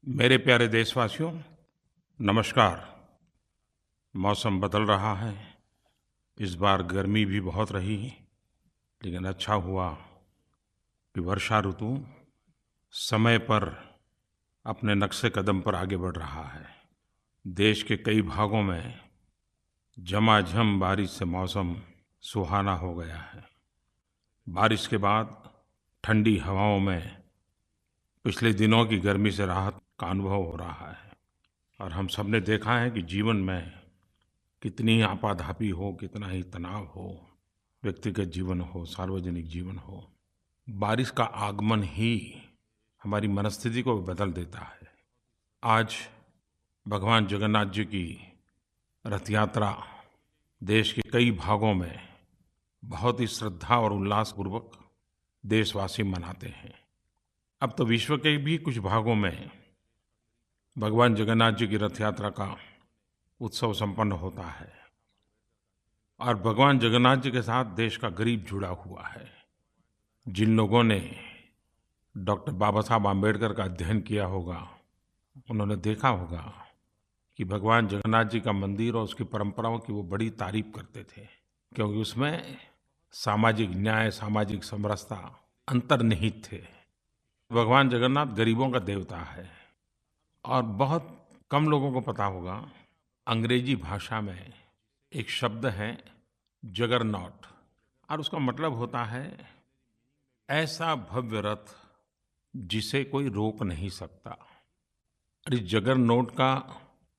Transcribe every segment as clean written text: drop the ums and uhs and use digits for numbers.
मेरे प्यारे देशवासियों, नमस्कार। मौसम बदल रहा है। इस बार गर्मी भी बहुत रही, लेकिन अच्छा हुआ कि वर्षा ऋतु समय पर अपने नक्शे कदम पर आगे बढ़ रहा है। देश के कई भागों में झमाझम बारिश से मौसम सुहाना हो गया है। बारिश के बाद ठंडी हवाओं में पिछले दिनों की गर्मी से राहत का अनुभव हो रहा है। और हम सब ने देखा है कि जीवन में कितनी आपाधापी हो, कितना ही तनाव हो, व्यक्तिगत जीवन हो, सार्वजनिक जीवन हो, बारिश का आगमन ही हमारी मनस्थिति को बदल देता है। आज भगवान जगन्नाथ जी की रथ यात्रा देश के कई भागों में बहुत ही श्रद्धा और उल्लासपूर्वक देशवासी मनाते हैं। अब तो विश्व के भी कुछ भागों में भगवान जगन्नाथ जी की रथ यात्रा का उत्सव संपन्न होता है। और भगवान जगन्नाथ जी के साथ देश का गरीब जुड़ा हुआ है। जिन लोगों ने डॉक्टर बाबा साहब आम्बेडकर का अध्ययन किया होगा, उन्होंने देखा होगा कि भगवान जगन्नाथ जी का मंदिर और उसकी परंपराओं की वो बड़ी तारीफ करते थे, क्योंकि उसमें सामाजिक न्याय, सामाजिक समरसता अंतर्निहित थे। भगवान जगन्नाथ गरीबों का देवता है। और बहुत कम लोगों को पता होगा, अंग्रेजी भाषा में एक शब्द है जगरनॉट, और उसका मतलब होता है ऐसा भव्य रथ जिसे कोई रोक नहीं सकता। और इस जगरनॉट का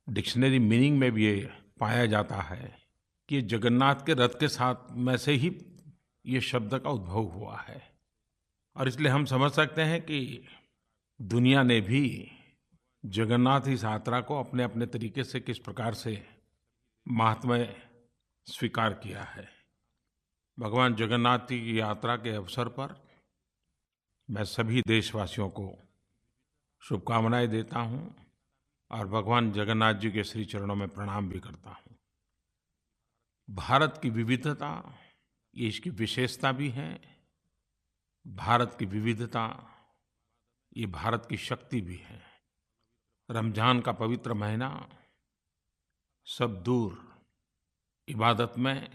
डिक्शनरी मीनिंग में भी ये पाया जाता है कि ये जगन्नाथ के रथ के साथ में से ही ये शब्द का उद्भव हुआ है। और इसलिए हम समझ सकते हैं कि दुनिया ने भी जगन्नाथ इस यात्रा को अपने अपने तरीके से किस प्रकार से महात्म्य स्वीकार किया है। भगवान जगन्नाथ जी की यात्रा के अवसर पर मैं सभी देशवासियों को शुभकामनाएं देता हूं और भगवान जगन्नाथ जी के श्री चरणों में प्रणाम भी करता हूं। भारत की विविधता, ये इसकी विशेषता भी है। भारत की विविधता, ये भारत की शक्ति भी है। रमज़ान का पवित्र महीना सब दूर इबादत में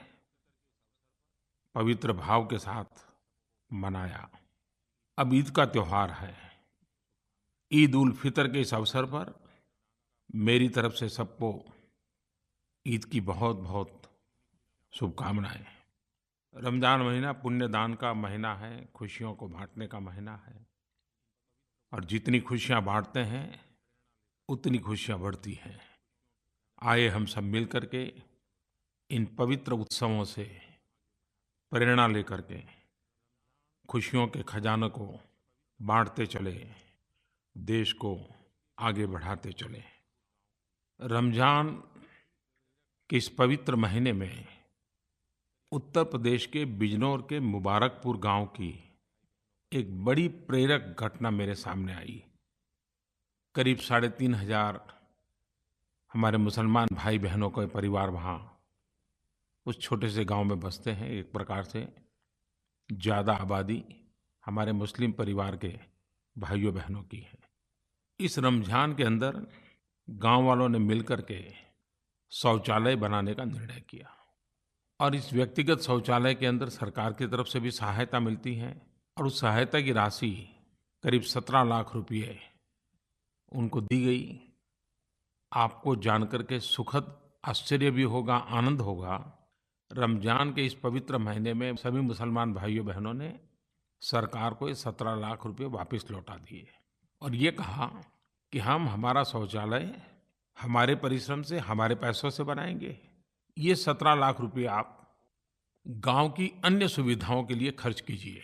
पवित्र भाव के साथ मनाया। अब ईद का त्योहार है। ईद उल फितर के इस अवसर पर मेरी तरफ से सबको ईद की बहुत बहुत शुभकामनाएं। रमज़ान महीना पुण्य दान का महीना है, खुशियों को बांटने का महीना है। और जितनी खुशियां बांटते हैं उतनी खुशियां बढ़ती हैं। आइए हम सब मिल करके इन पवित्र उत्सवों से प्रेरणा लेकर के खुशियों के खजाने को बांटते चले, देश को आगे बढ़ाते चले। रमज़ान के इस पवित्र महीने में उत्तर प्रदेश के बिजनौर के मुबारकपुर गांव की एक बड़ी प्रेरक घटना मेरे सामने आई। करीब 3,500 हमारे मुसलमान भाई बहनों के परिवार वहाँ उस छोटे से गांव में बसते हैं। एक प्रकार से ज़्यादा आबादी हमारे मुस्लिम परिवार के भाइयों बहनों की है। इस रमज़ान के अंदर गांव वालों ने मिलकर के शौचालय बनाने का निर्णय किया। और इस व्यक्तिगत शौचालय के अंदर सरकार की तरफ से भी सहायता मिलती है। और उस सहायता की राशि करीब 17 लाख रुपये उनको दी गई। आपको जानकर के सुखद आश्चर्य भी होगा, आनंद होगा। रमज़ान के इस पवित्र महीने में सभी मुसलमान भाइयों बहनों ने सरकार को ये 17 लाख रुपये वापस लौटा दिए और ये कहा कि हम हमारा शौचालय हमारे परिश्रम से, हमारे पैसों से बनाएंगे। ये 17 लाख रुपये आप गांव की अन्य सुविधाओं के लिए खर्च कीजिए।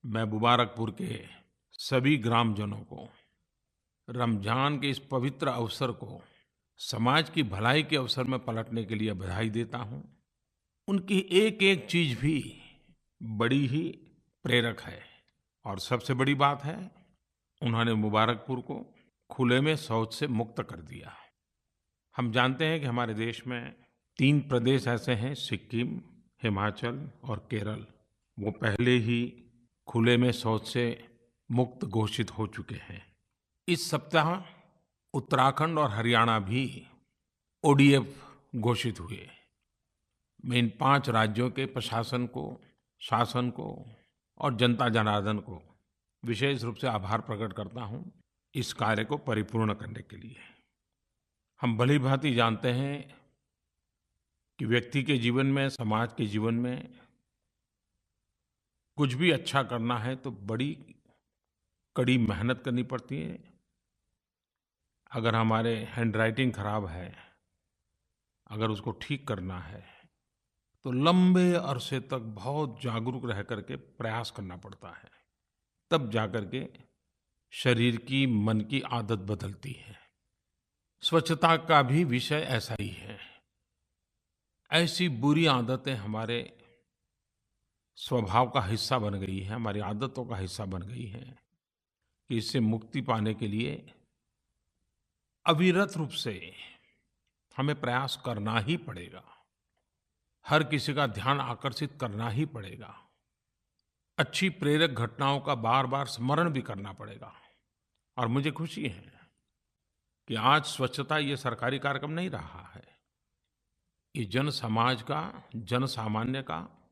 मैं मुबारकपुर के सभी ग्रामजनों को रमज़ान के इस पवित्र अवसर को समाज की भलाई के अवसर में पलटने के लिए बधाई देता हूँ। उनकी एक एक चीज़ भी बड़ी ही प्रेरक है। और सबसे बड़ी बात है, उन्होंने मुबारकपुर को खुले में शौच से मुक्त कर दिया। हम जानते हैं कि हमारे देश में 3 प्रदेश ऐसे हैं, सिक्किम, हिमाचल और केरल। वो पहले ही खुले में शौच से मुक्त घोषित हो चुके हैं। इस सप्ताह उत्तराखंड और हरियाणा भी ओडीएफ घोषित हुए। मैं इन 5 राज्यों के प्रशासन को, शासन को और जनता जनार्दन को विशेष रूप से आभार प्रकट करता हूँ इस कार्य को परिपूर्ण करने के लिए। हम भली-भांति जानते हैं कि व्यक्ति के जीवन में, समाज के जीवन में कुछ भी अच्छा करना है तो बड़ी कड़ी मेहनत करनी पड़ती है। अगर हमारे हैंडराइटिंग खराब है, अगर उसको ठीक करना है, तो लंबे अरसे तक बहुत जागरूक रह करके प्रयास करना पड़ता है। तब जाकर के शरीर की, मन की आदत बदलती है। स्वच्छता का भी विषय ऐसा ही है। ऐसी बुरी आदतें हमारे स्वभाव का हिस्सा बन गई हैं, हमारी आदतों का हिस्सा बन गई हैं कि इससे मुक्ति पाने के लिए अविरत रूप से हमें प्रयास करना ही पड़ेगा। हर किसी का ध्यान आकर्षित करना ही पड़ेगा। अच्छी प्रेरक घटनाओं का बार-बार स्मरण भी करना पड़ेगा। और मुझे खुशी है कि आज स्वच्छता ये सरकारी कार्यक्रम नहीं रहा है। ये जन समाज का, जन सामान्य का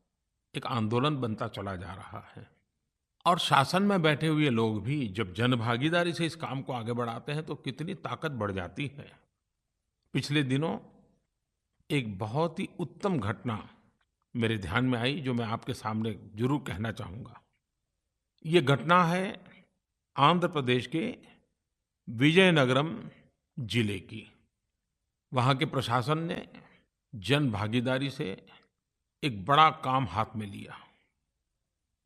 एक आंदोलन बनता चला जा रहा है। और शासन में बैठे हुए लोग भी जब जनभागीदारी से इस काम को आगे बढ़ाते हैं तो कितनी ताकत बढ़ जाती है। पिछले दिनों एक बहुत ही उत्तम घटना मेरे ध्यान में आई जो मैं आपके सामने ज़रूर कहना चाहूँगा। ये घटना है आंध्र प्रदेश के विजयनगरम जिले की। वहाँ के प्रशासन ने जन भागीदारी से एक बड़ा काम हाथ में लिया।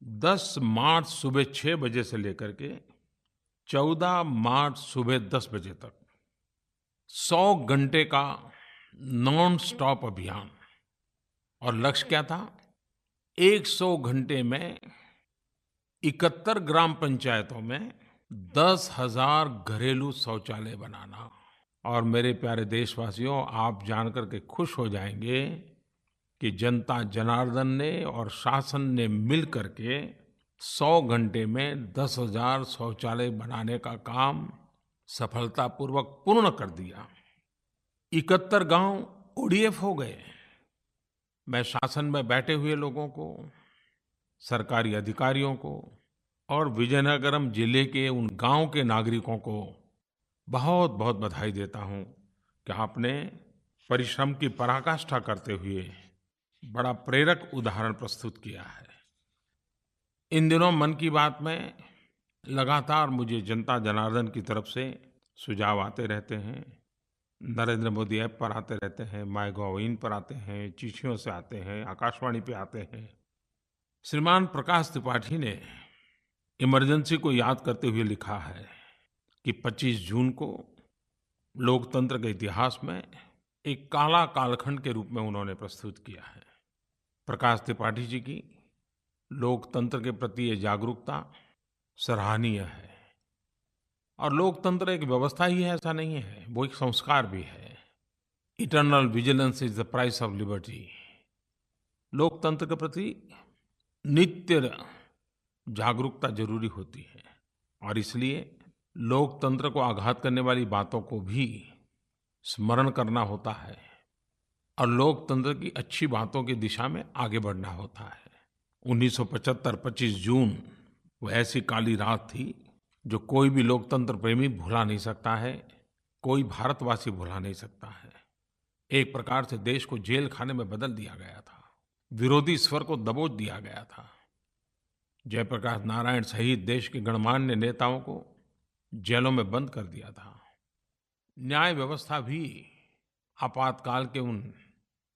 10 मार्च सुबह 6 बजे से लेकर के 14 मार्च सुबह 10 बजे तक 100 घंटे का नॉन स्टॉप अभियान। और लक्ष्य क्या था? 100 घंटे में 71 ग्राम पंचायतों में 10,000 घरेलू शौचालय बनाना। और मेरे प्यारे देशवासियों, आप जानकर के खुश हो जाएंगे कि जनता जनार्दन ने और शासन ने मिल करके 100 घंटे में 10,000 शौचालय बनाने का काम सफलतापूर्वक पूर्ण कर दिया। 71 गांव ओडीएफ हो गए। मैं शासन में बैठे हुए लोगों को, सरकारी अधिकारियों को और विजयनगरम जिले के उन गांव के नागरिकों को बहुत बहुत बधाई देता हूं कि आपने परिश्रम की पराकाष्ठा करते हुए बड़ा प्रेरक उदाहरण प्रस्तुत किया है। इन दिनों मन की बात में लगातार मुझे जनता जनार्दन की तरफ से सुझाव आते रहते हैं। नरेंद्र मोदी ऐप पर आते रहते हैं, माइगोव पर आते हैं, चिट्ठियों से आते हैं, आकाशवाणी पे आते हैं। श्रीमान प्रकाश त्रिपाठी ने इमरजेंसी को याद करते हुए लिखा है कि 25 जून को लोकतंत्र के इतिहास में एक काला कालखंड के रूप में उन्होंने प्रस्तुत किया है। प्रकाश त्रिपाठी जी की लोकतंत्र के प्रति ये जागरूकता सराहनीय है। और लोकतंत्र एक व्यवस्था ही है ऐसा नहीं है, वो एक संस्कार भी है। Eternal vigilance is the price of liberty. लोकतंत्र के प्रति नित्य जागरूकता जरूरी होती है। और इसलिए लोकतंत्र को आघात करने वाली बातों को भी स्मरण करना होता है और लोकतंत्र की अच्छी बातों की दिशा में आगे बढ़ना होता है। 1975 25 जून वो ऐसी काली रात थी जो कोई भी लोकतंत्र प्रेमी भुला नहीं सकता है, कोई भारतवासी भुला नहीं सकता है। एक प्रकार से देश को जेल खाने में बदल दिया गया था, विरोधी स्वर को दबोच दिया गया था। जयप्रकाश नारायण सहित देश के गणमान्य नेताओं को जेलों में बंद कर दिया था। न्याय व्यवस्था भी आपातकाल के उन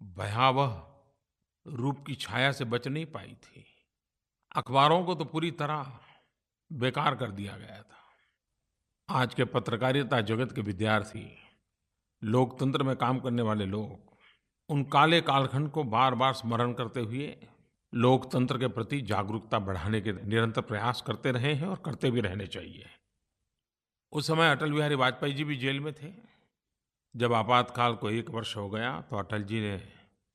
भयावह रूप की छाया से बच नहीं पाई थी। अखबारों को तो पूरी तरह बेकार कर दिया गया था। आज के पत्रकारिता जगत के विद्यार्थी, लोकतंत्र में काम करने वाले लोग उन काले कालखंड को बार-बार स्मरण करते हुए लोकतंत्र के प्रति जागरूकता बढ़ाने के निरंतर प्रयास करते रहे हैं और करते भी रहने चाहिए। उस समय अटल बिहारी वाजपेयी जी भी जेल में थे। जब आपातकाल को 1 वर्ष हो गया तो अटल जी ने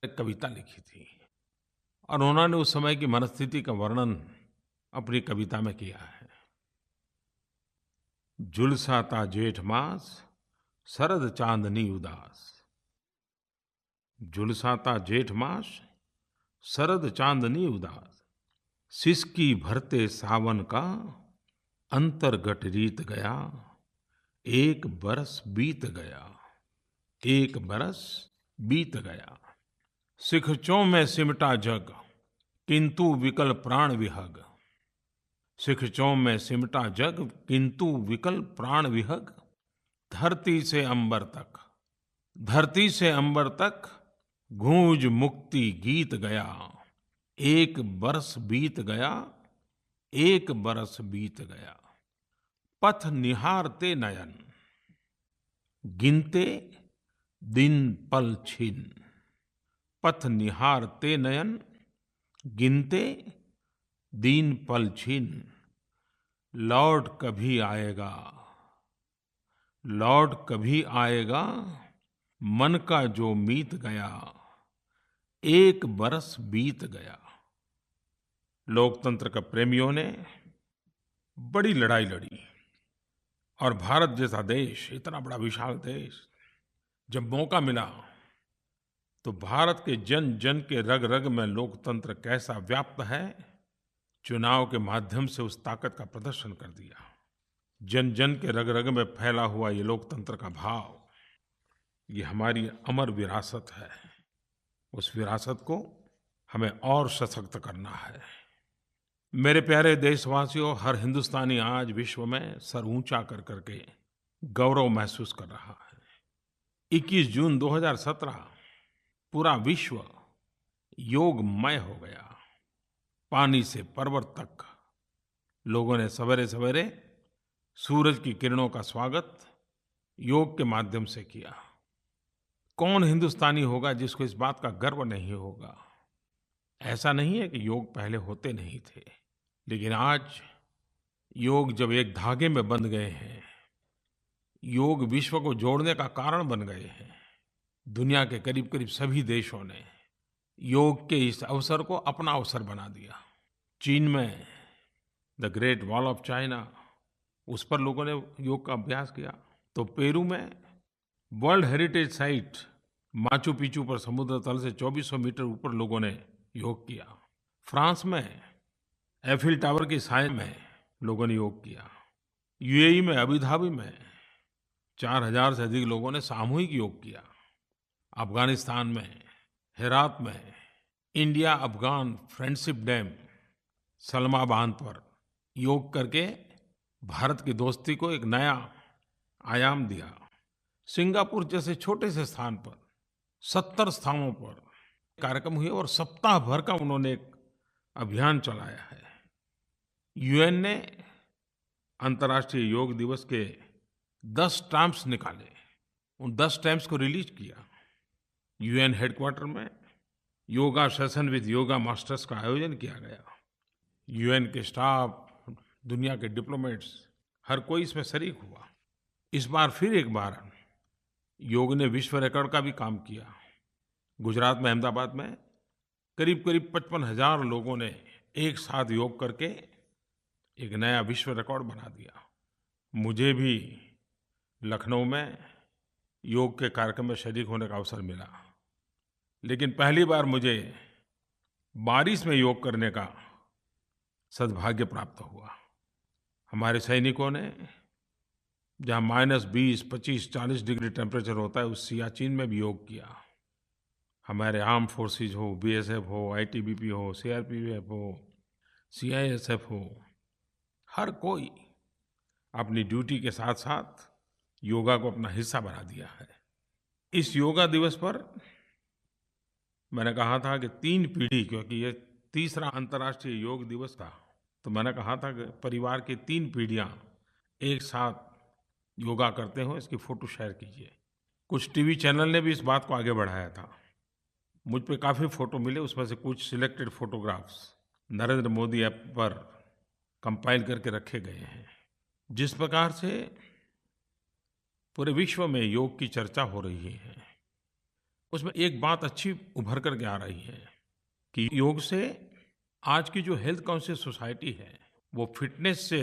एक कविता लिखी थी और उन्होंने उस समय की मनस्थिति का वर्णन अपनी कविता में किया है। झुलसाता जेठ मास शरद चांदनी उदास। झुलसाता जेठ मास, शरद चांदनी उदास। सिसकी भरते सावन का, अंतर्घट रीत गया। एक बरस बीत गया, एक बरस बीत गया। सिखचों में सिमटा जग, किंतु विकल प्राण विहग। सिखचों में सिमटा जग, किंतु विकल प्राण विहग। धरती से अंबर तक, धरती से अंबर तक, गूंज मुक्ति गीत गया। एक बरस बीत गया, एक बरस बीत गया। पथ निहारते नयन, गिनते दिन पल छिन। पथ निहारते नयन, गिनते दिन पल छिन। लौट कभी आएगा, लौट कभी आएगा, मन का जो मीत गया। एक बरस बीत गया। लोकतंत्र के प्रेमियों ने बड़ी लड़ाई लड़ी और भारत जैसा देश, इतना बड़ा विशाल देश, जब मौका मिला तो भारत के जन जन के रग रग में लोकतंत्र कैसा व्याप्त है, चुनाव के माध्यम से उस ताकत का प्रदर्शन कर दिया। जन जन के रग रग में फैला हुआ ये लोकतंत्र का भाव, ये हमारी अमर विरासत है। उस विरासत को हमें और सशक्त करना है। मेरे प्यारे देशवासियों, हर हिंदुस्तानी आज विश्व में सर ऊंचा कर करके गौरव महसूस कर रहा है। 21 जून 2017 पूरा विश्व योगमय हो गया। पानी से पर्वत तक लोगों ने सवेरे सवेरे सूरज की किरणों का स्वागत योग के माध्यम से किया। कौन हिंदुस्तानी होगा जिसको इस बात का गर्व नहीं होगा? ऐसा नहीं है कि योग पहले होते नहीं थे, लेकिन आज योग जब एक धागे में बंध गए हैं, योग विश्व को जोड़ने का कारण बन गए हैं। दुनिया के करीब करीब सभी देशों ने योग के इस अवसर को अपना अवसर बना दिया। चीन में the great wall of China, उस पर लोगों ने योग का अभ्यास किया। तो पेरू में world heritage site Machu Picchu पर समुद्र तल से 2400 मीटर ऊपर लोगों ने योग किया। फ्रांस में एफिल टावर की साय में लोगों ने योग किया। यूएई में अबू धाबी में 4000 से अधिक लोगों ने सामूहिक योग किया। अफगानिस्तान में हेरात में India Afghan friendship dam Salma बांध पर योग करके भारत की दोस्ती को एक नया आयाम दिया। सिंगापुर जैसे छोटे से स्थान पर 70 स्थानों पर कार्यक्रम हुए और सप्ताह भर का उन्होंने एक अभियान चलाया है। यूएन ने अंतर्राष्ट्रीय योग दिवस के 10 स्टैम्प्स निकाले, उन 10 स्टैम्प्स को रिलीज किया। यूएन हेडक्वार्टर में yoga session with yoga masters का आयोजन किया गया। यूएन के स्टाफ, दुनिया के डिप्लोमेट्स, हर कोई इसमें शरीक हुआ। इस बार फिर एक बार योग ने विश्व रिकॉर्ड का भी काम किया। गुजरात में अहमदाबाद में करीब करीब 55,000 लोगों ने एक साथ योग करके एक नया विश्व रिकॉर्ड बना दिया। मुझे भी लखनऊ में योग के कार्यक्रम में शरीक होने का अवसर मिला, लेकिन पहली बार मुझे बारिश में योग करने का सद्भाग्य प्राप्त हुआ। हमारे सैनिकों ने जहाँ -20, 25, 40 डिग्री टेम्परेचर होता है, उस सियाचिन में भी योग किया। हमारे आर्म फोर्सेस हो, बीएसएफ हो, आईटीबीपी हो, सीआरपीएफ हो, सीआईएसएफ हो, हर कोई अपनी ड्यूटी के साथ साथ योगा को अपना हिस्सा बना दिया है। इस योगा दिवस पर मैंने कहा था कि 3 पीढ़ी, क्योंकि ये तीसरा अंतर्राष्ट्रीय योग दिवस था, तो मैंने कहा था कि परिवार की 3 पीढ़ियां एक साथ योगा करते हो, इसकी फोटो शेयर कीजिए। कुछ टीवी चैनल ने भी इस बात को आगे बढ़ाया था। मुझ पे काफ़ी फोटो मिले, उसमें से कुछ selected photographs Narendra Modi app पर कंपाइल करके रखे गए हैं। जिस प्रकार से पूरे विश्व में योग की चर्चा हो रही है, उसमें एक बात अच्छी उभर करके आ रही है कि योग से आज की जो हेल्थ कॉन्शियस सोसाइटी है, वो फिटनेस से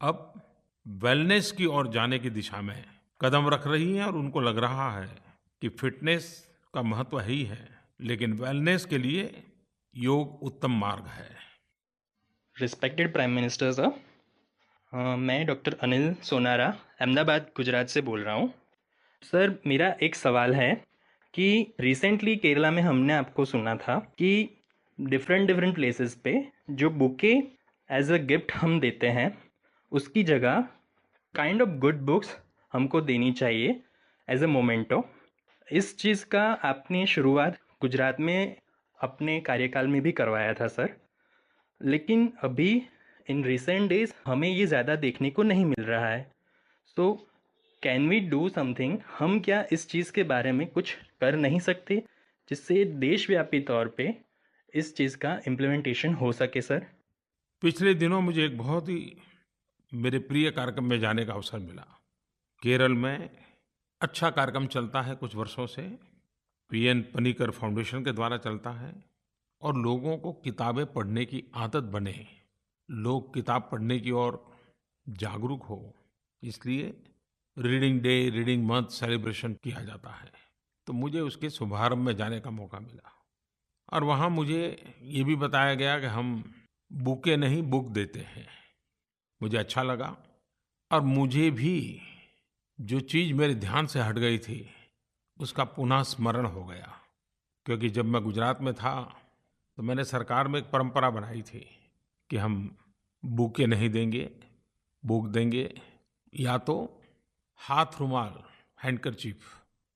अब वेलनेस की ओर जाने की दिशा में कदम रख रही हैं और उनको लग रहा है कि फिटनेस का महत्व है ही है, लेकिन वेलनेस के लिए योग उत्तम मार्ग है। रिस्पेक्टेड प्राइम मिनिस्टर सर, मैं डॉक्टर अनिल सोनारा अहमदाबाद गुजरात से बोल रहा हूँ। सर, मेरा एक सवाल है कि रिसेंटली केरला में हमने आपको सुना था कि डिफरेंट डिफरेंट प्लेसेस पे जो बुके एज अ गिफ्ट हम देते हैं, उसकी जगह काइंड ऑफ गुड बुक्स हमको देनी चाहिए एज अ मोमेंटो। इस चीज़ का आपने शुरुआत गुजरात में अपने कार्यकाल में भी करवाया था सर, लेकिन अभी इन रिसेंट डेज हमें ये ज़्यादा देखने को नहीं मिल रहा है। So can we do something? हम क्या इस चीज़ के बारे में कुछ कर नहीं सकते जिससे देशव्यापी तौर पे इस चीज़ का इम्प्लीमेंटेशन हो सके सर? पिछले दिनों मुझे एक बहुत ही मेरे प्रिय कार्यक्रम में जाने का अवसर मिला। केरल में अच्छा कार्यक्रम चलता है कुछ वर्षों से, पीएन पनिकर फाउंडेशन के द्वारा चलता है, और लोगों को किताबें पढ़ने की आदत बने, लोग किताब पढ़ने की ओर जागरूक हो, इसलिए reading day, reading month celebration किया जाता है। तो मुझे उसके शुभारंभ में जाने का मौका मिला और वहाँ मुझे ये भी बताया गया कि हम बुके नहीं बुक देते हैं। मुझे अच्छा लगा और मुझे भी जो चीज़ मेरे ध्यान से हट गई थी उसका पुनः स्मरण हो गया, क्योंकि जब मैं गुजरात में था तो मैंने सरकार में एक परंपरा बनाई थी कि हम बुके नहीं देंगे, बुक देंगे या तो हाथ रुमाल, हैंडकरचीफ,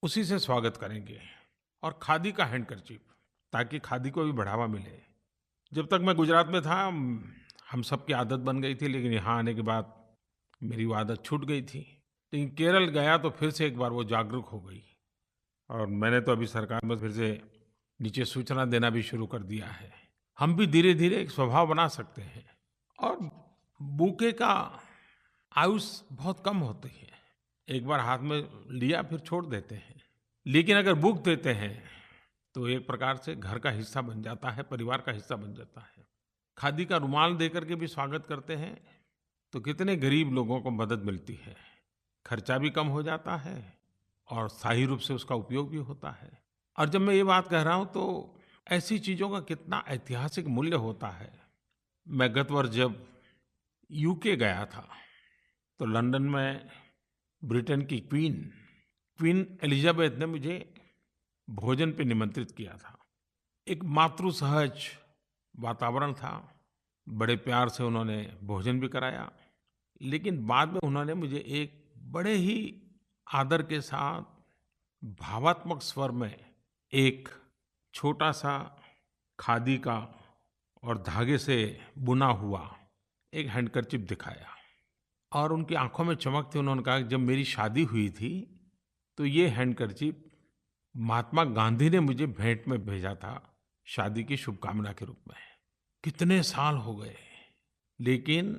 उसी से स्वागत करेंगे, और खादी का हैंडकरचीफ, ताकि खादी को भी बढ़ावा मिले। जब तक मैं गुजरात में था हम सब की आदत बन गई थी, लेकिन यहाँ आने के बाद मेरी वो आदत छूट गई थी। लेकिन केरल गया तो फिर से एक बार वो जागरूक हो गई और मैंने तो अभी सरकार में फिर से नीचे सूचना देना भी शुरू कर दिया है। हम भी धीरे-धीरे एक स्वभाव बना सकते हैं और बुके का आयुष बहुत कम होती है। एक बार हाथ में लिया फिर छोड़ देते हैं। लेकिन अगर बुक देते हैं तो एक प्रकार से घर का हिस्सा बन जाता है, परिवार का हिस्सा बन जाता है। खादी का रुमाल देकर के भी स्वागत करते हैं तो कितने गरीब लोगों को मदद मिलती है, खर्चा भी कम हो जाता है और स्थायी रूप से उसका उपयोग भी होता है। और जब मैं ये बात कह रहा हूँ तो ऐसी चीज़ों का कितना ऐतिहासिक मूल्य होता है। मैं गत वर्ष जब यूके गया था तो लंदन में ब्रिटेन की क्वीन एलिजाबेथ ने मुझे भोजन पे निमंत्रित किया था। एक मातृ सहज वातावरण था, बड़े प्यार से उन्होंने भोजन भी कराया, लेकिन बाद में उन्होंने मुझे एक बड़े ही आदर के साथ भावात्मक स्वर में एक छोटा सा खादी का और धागे से बुना हुआ एक हैंडकरचीफ दिखाया और उनकी आंखों में चमक थी। उन्होंने कहा कि जब मेरी शादी हुई थी तो ये हैंडकरचीफ महात्मा गांधी ने मुझे भेंट में भेजा था, शादी की शुभकामना के रूप में। कितने साल हो गए, लेकिन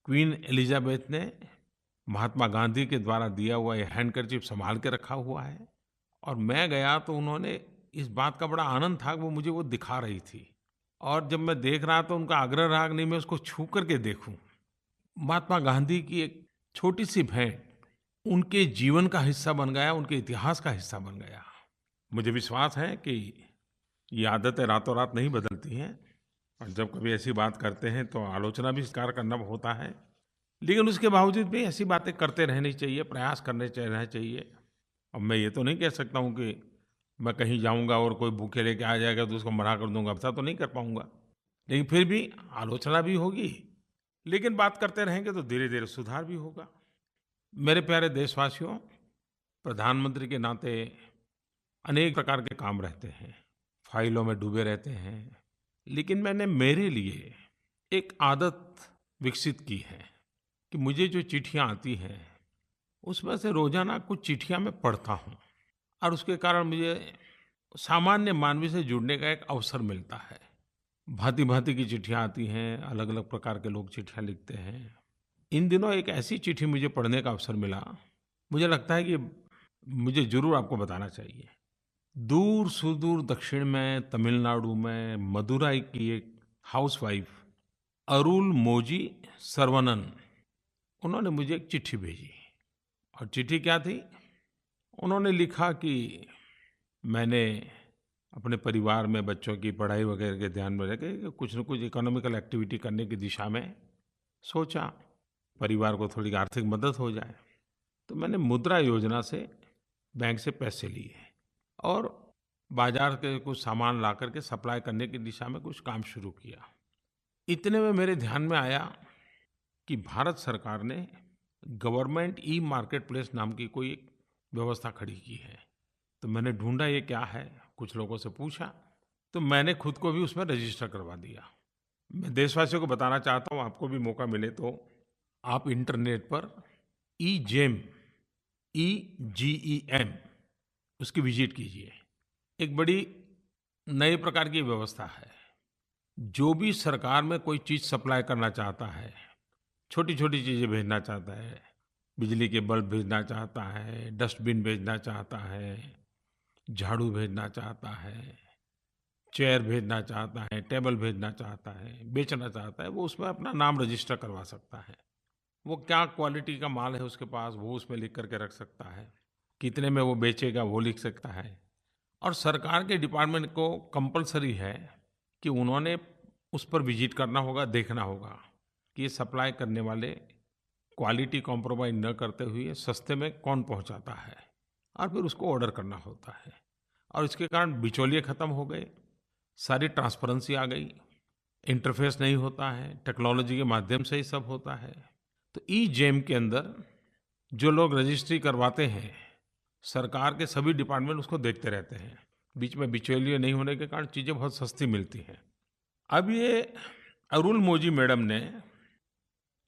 क्वीन एलिजाबेथ ने महात्मा गांधी के द्वारा दिया हुआ ये हैंडकरचीफ संभाल के रखा हुआ है। और मैं गया तो उन्होंने, इस बात का बड़ा आनंद था कि वो मुझे वो दिखा रही थी और जब मैं देख रहा तो उनका आग्रह रहा कि नहीं मैं उसको छू करके देखूं। महात्मा गांधी की एक छोटी सी भेंट उनके जीवन का हिस्सा बन गया, उनके इतिहास का हिस्सा बन गया। मुझे विश्वास है कि ये आदतें रातों रात नहीं बदलती हैं और जब कभी ऐसी बात करते हैं तो आलोचना भी स्वीकार करना होता है, लेकिन उसके बावजूद भी ऐसी बातें करते रहनी चाहिए, प्रयास करने रहना चाहिए। अब मैं ये तो नहीं कह सकता हूँ कि मैं कहीं जाऊँगा और कोई भूखे लेके आ जाएगा तो उसको मना कर दूँगा, ऐसा तो नहीं कर पाऊँगा। लेकिन फिर भी आलोचना भी होगी, लेकिन बात करते रहेंगे तो धीरे-धीरे सुधार भी होगा। मेरे प्यारे देशवासियों, प्रधानमंत्री के नाते अनेक प्रकार के काम रहते हैं, फाइलों में डूबे रहते हैं, लेकिन मैंने मेरे लिए एक आदत विकसित की है कि मुझे जो चिट्ठियाँ आती हैं उसमें से रोज़ाना कुछ चिट्ठियाँ मैं पढ़ता हूँ और उसके कारण मुझे सामान्य मानवी से जुड़ने का एक अवसर मिलता है। भांति-भांति की चिट्ठियाँ आती हैं, अलग-अलग प्रकार के लोग चिट्ठियाँ लिखते हैं। इन दिनों एक ऐसी चिट्ठी मुझे पढ़ने का अवसर मिला, मुझे लगता है कि मुझे ज़रूर आपको बताना चाहिए। दूर-सुदूर दक्षिण में तमिलनाडु में मदुराई की एक हाउसवाइफ अरुल मोजी सर्वनन, उन्होंने मुझे एक चिट्ठी भेजी और चिट्ठी क्या थी? उन्होंने लिखा कि मैंने अपने परिवार में बच्चों की पढ़ाई वगैरह के ध्यान में रख के कुछ न कुछ इकोनॉमिकल एक्टिविटी करने की दिशा में सोचा, परिवार को थोड़ी आर्थिक मदद हो जाए। तो मैंने मुद्रा योजना से बैंक से पैसे लिए और बाज़ार के कुछ सामान ला कर के सप्लाई करने की दिशा में कुछ काम शुरू किया। इतने में मेरे ध्यान में आया कि भारत सरकार ने गवर्नमेंट ई मार्केट प्लेस नाम की कोई एक व्यवस्था खड़ी की है। तो मैंने ढूँढा ये क्या है, कुछ लोगों से पूछा, तो मैंने खुद को भी उसमें रजिस्टर करवा दिया। मैं देशवासियों को बताना चाहता हूँ, आपको भी मौका मिले तो आप इंटरनेट पर ईजेम, EGEM उसकी विजिट कीजिए। एक बड़ी नए प्रकार की व्यवस्था है। जो भी सरकार में कोई चीज़ सप्लाई करना चाहता है, छोटी-छोटी चीज़ें भेजना चाहता है, बिजली के बल्ब भेजना चाहता है, डस्टबिन भेजना चाहता है, झाड़ू भेजना चाहता है, चेयर भेजना चाहता है, टेबल भेजना चाहता है, बेचना चाहता है, वो उसमें अपना नाम रजिस्टर करवा सकता है। वो क्या क्वालिटी का माल है उसके पास, वो उसमें लिख करके रख सकता है। कितने में वो बेचेगा, वो लिख सकता है। और सरकार के डिपार्टमेंट को कंपल्सरी है कि उन्होंने उस पर विजिट करना होगा, देखना होगा कि ये सप्लाई करने वाले क्वालिटी कॉम्प्रोमाइज़ न करते हुए सस्ते में कौन पहुंचाता है, और फिर उसको ऑर्डर करना होता है। और इसके कारण बिचौलिए ख़त्म हो गए, सारी ट्रांसपेरेंसी आ गई, इंटरफेस नहीं होता है, टेक्नोलॉजी के माध्यम से ही सब होता है। तो ई-जेम के अंदर जो लोग रजिस्ट्री करवाते हैं, सरकार के सभी डिपार्टमेंट उसको देखते रहते हैं। बीच में बिचौलिए नहीं होने के कारण चीज़ें बहुत सस्ती मिलती हैं। अब ये अरुल मोजी मैडम ने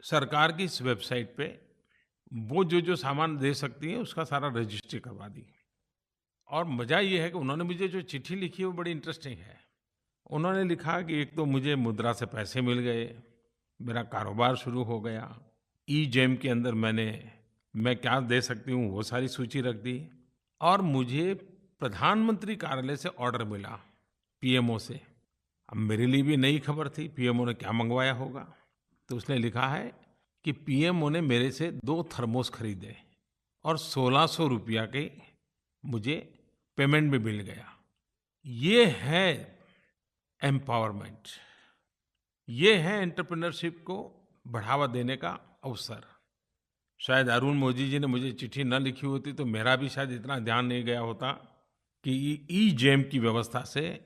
सरकार की इस वेबसाइट पे वो जो सामान दे सकती हैं उसका सारा रजिस्ट्री करवा दी। और मज़ा ये है कि उन्होंने मुझे जो चिट्ठी लिखी है वो बड़ी इंटरेस्टिंग है। उन्होंने लिखा कि एक तो मुझे मुद्रा से पैसे मिल गए, मेरा कारोबार शुरू हो गया, ई-जेम के अंदर मैं क्या दे सकती हूँ वो सारी सूची रख दी, और मुझे प्रधानमंत्री कार्यालय से ऑर्डर मिला, पीएमओ से। अब मेरे लिए भी नई खबर थी, पीएमओ ने क्या मंगवाया होगा। तो उसने लिखा है कि पीएमओ ने मेरे से 2 थर्मोस खरीदे और 1600 रुपया के मुझे पेमेंट भी मिल गया। ये है एम्पावरमेंट, ये है एंटरप्रेन्योरशिप को बढ़ावा देने का अवसर। शायद अरुण मोदी जी ने मुझे चिट्ठी न लिखी होती तो मेरा भी शायद इतना ध्यान नहीं गया होता कि ई-जेम की व्यवस्था से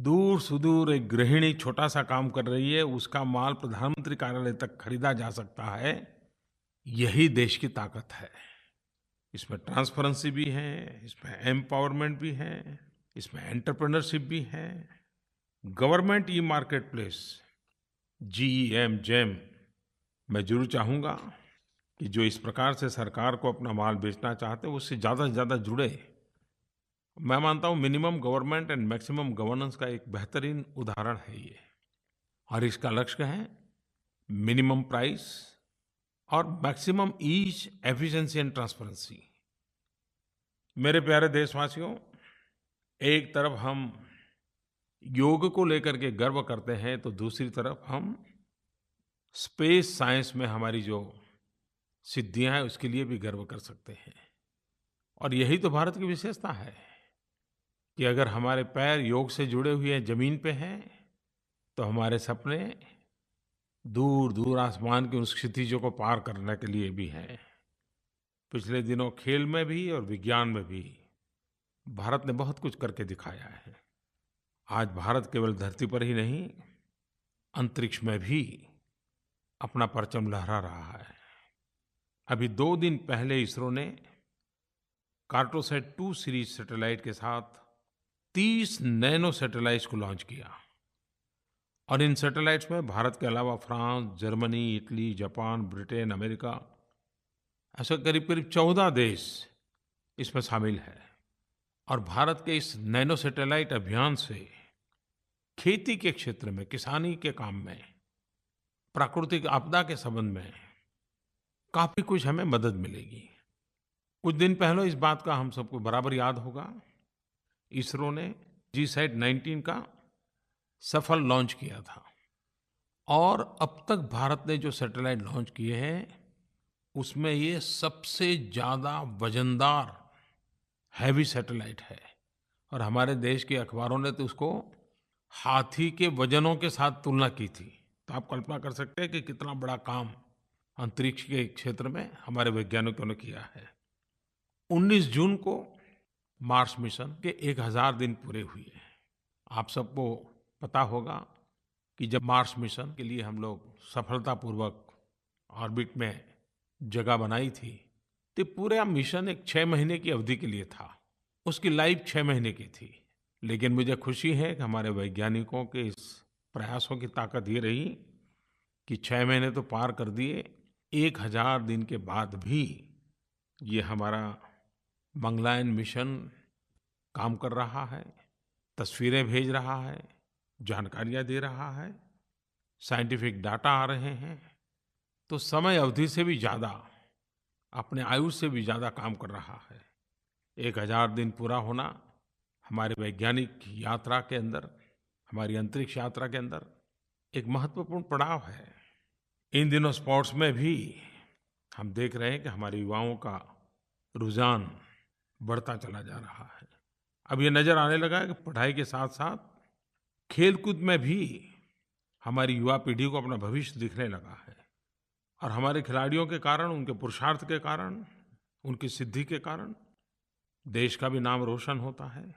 दूर सुदूर एक गृहिणी छोटा सा काम कर रही है, उसका माल प्रधानमंत्री कार्यालय तक खरीदा जा सकता है। यही देश की ताकत है। इसमें ट्रांसपेरेंसी भी है, इसमें एम्पावरमेंट भी है, इसमें एंटरप्रेन्योरशिप भी है। Government e market place, GEM, GeM, मैं जरूर चाहूँगा कि जो इस प्रकार से सरकार को अपना माल बेचना चाहते हैं उससे ज़्यादा से ज़्यादा जुड़े। मैं मानता हूँ minimum government and maximum governance का एक बेहतरीन उदाहरण है ये। और इसका लक्ष्य है मिनिमम प्राइस और maximum ease, efficiency and transparency. मेरे प्यारे देशवासियों, एक तरफ हम योग को लेकर के गर्व करते हैं तो दूसरी तरफ हम स्पेस साइंस में हमारी जो सिद्धियां हैं उसके लिए भी गर्व कर सकते हैं। और यही तो भारत की विशेषता है कि अगर हमारे पैर योग से जुड़े हुए हैं, ज़मीन पे हैं, तो हमारे सपने दूर दूर आसमान की उन क्षितिजों को पार करने के लिए भी हैं। पिछले दिनों खेल में भी और विज्ञान में भी भारत ने बहुत कुछ करके दिखाया है। आज भारत केवल धरती पर ही नहीं, अंतरिक्ष में भी अपना परचम लहरा रहा है। अभी 2 दिन पहले इसरो ने कार्टोसैट 2 सीरीज सैटेलाइट के साथ 30 नैनो सैटेलाइट्स को लॉन्च किया। और इन सैटेलाइट्स में भारत के अलावा France, Germany, Italy, Japan, Britain, America, ऐसे करीब-करीब 14 देश इसमें शामिल हैं। और भारत के इस नैनो सैटेलाइट अभियान से खेती के क्षेत्र में, किसानी के काम में, प्राकृतिक आपदा के संबंध में काफ़ी कुछ हमें मदद मिलेगी। कुछ दिन पहले इस बात का हम सबको बराबर याद होगा, इसरो ने GSAT-19 का सफल लॉन्च किया था। और अब तक भारत ने जो सैटेलाइट लॉन्च किए हैं उसमें ये सबसे ज़्यादा वज़नदार हैवी सैटेलाइट है और हमारे देश के अखबारों ने तो उसको हाथी के वज़नों के साथ तुलना की थी। तो आप कल्पना कर सकते हैं कि कितना बड़ा काम अंतरिक्ष के क्षेत्र में हमारे वैज्ञानिकों ने किया है। 19 जून को मार्स मिशन के 1000 दिन पूरे हुए। आप सबको पता होगा कि जब मार्स मिशन के लिए हम लोग सफलतापूर्वक ऑर्बिट में जगह बनाई थी, तो पूरा मिशन एक 6 महीने की अवधि के लिए था। उसकी लाइफ 6 महीने की थी। लेकिन मुझे खुशी है कि हमारे वैज्ञानिकों के इस प्रयासों की ताकत ये रही कि 6 महीने तो पार कर दिए, 1000 दिन के बाद भी ये हमारा मंगलयान मिशन काम कर रहा है, तस्वीरें भेज रहा है, जानकारियाँ दे रहा है, साइंटिफिक डाटा आ रहे हैं। तो समय अवधि से भी ज़्यादा, अपने आयु से भी ज़्यादा काम कर रहा है। 1000 दिन पूरा होना हमारे वैज्ञानिक यात्रा के अंदर, हमारी अंतरिक्ष यात्रा के अंदर एक महत्वपूर्ण पड़ाव है। इन दिनों स्पोर्ट्स में भी हम देख रहे हैं कि हमारे युवाओं का रुझान बढ़ता चला जा रहा है। अब ये नज़र आने लगा है कि पढ़ाई के साथ-साथ खेल-कूद में भी हमारी युवा पीढ़ी को अपना भविष्य दिखने लगा है। और हमारे खिलाड़ियों के कारण, उनके पुरुषार्थ के कारण, उनकी सिद्धि के कारण देश का भी नाम रोशन होता है।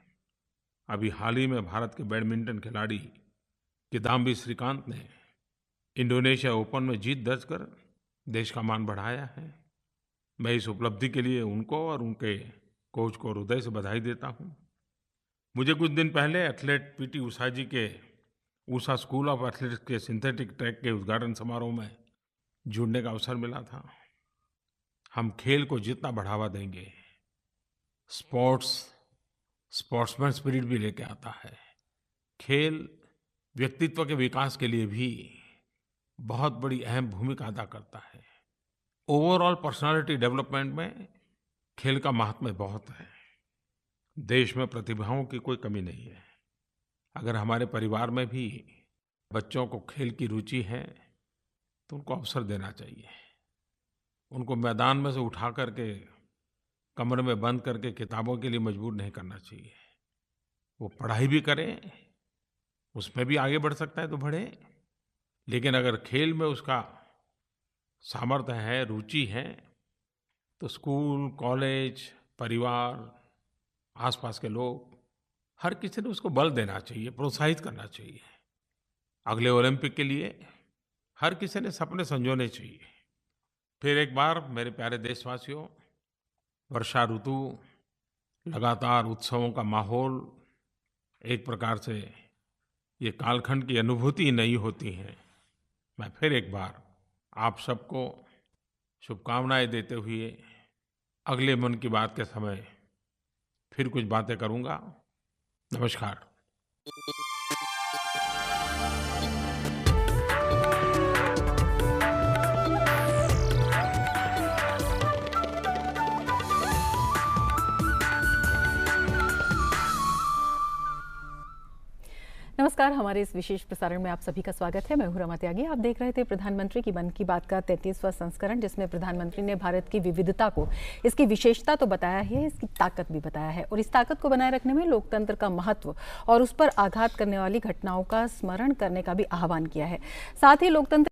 अभी हाल ही में भारत के बैडमिंटन खिलाड़ी किदाम्बी श्रीकांत ने इंडोनेशिया ओपन में जीत दर्ज कर देश का मान बढ़ाया है। मैं इस उपलब्धि के लिए उनको और उनके कोच को हृदय से बधाई देता हूँ। मुझे कुछ दिन पहले एथलीट पीटी उषा जी के उषा स्कूल ऑफ एथलेटिक्स के सिंथेटिक ट्रैक के उद्घाटन समारोह में जुड़ने का अवसर मिला था। हम खेल को जितना बढ़ावा देंगे, स्पोर्ट्समैन स्पिरिट भी लेके आता है। खेल व्यक्तित्व के विकास के लिए भी बहुत बड़ी अहम भूमिका अदा करता है। ओवरऑल पर्सनालिटी डेवलपमेंट में खेल का महात्म्य बहुत है। देश में प्रतिभाओं की कोई कमी नहीं है। अगर हमारे परिवार में भी बच्चों को खेल की रुचि है तो उनको अवसर देना चाहिए। उनको मैदान में से उठा करके कमरे में बंद करके किताबों के लिए मजबूर नहीं करना चाहिए। वो पढ़ाई भी करें, उसमें भी आगे बढ़ सकता है तो बढ़े, लेकिन अगर खेल में उसका सामर्थ्य है, रुचि है, तो स्कूल, कॉलेज, परिवार, आसपास के लोग, हर किसी ने उसको बल देना चाहिए, प्रोत्साहित करना चाहिए। अगले ओलंपिक के लिए हर किसी ने सपने संजोने चाहिए। फिर एक बार मेरे प्यारे देशवासियों, वर्षा ऋतु, लगातार उत्सवों का माहौल, एक प्रकार से ये कालखंड की अनुभूति नई होती है। मैं फिर एक बार आप सबको शुभकामनाएं देते हुए अगले मन की बात के समय फिर कुछ बातें करूँगा। नमस्कार। नमस्कार। हमारे इस विशेष प्रसारण में आप सभी का स्वागत है। मैं हूं रमा त्यागी। आप देख रहे थे प्रधानमंत्री की मन की बात का 33वां संस्करण, जिसमें प्रधानमंत्री ने भारत की विविधता को, इसकी विशेषता तो बताया ही है, इसकी ताकत भी बताया है और इस ताकत को बनाए रखने में लोकतंत्र का महत्व और उस पर आघात करने वाली घटनाओं का स्मरण करने का भी आह्वान किया है। साथ ही लोकतंत्र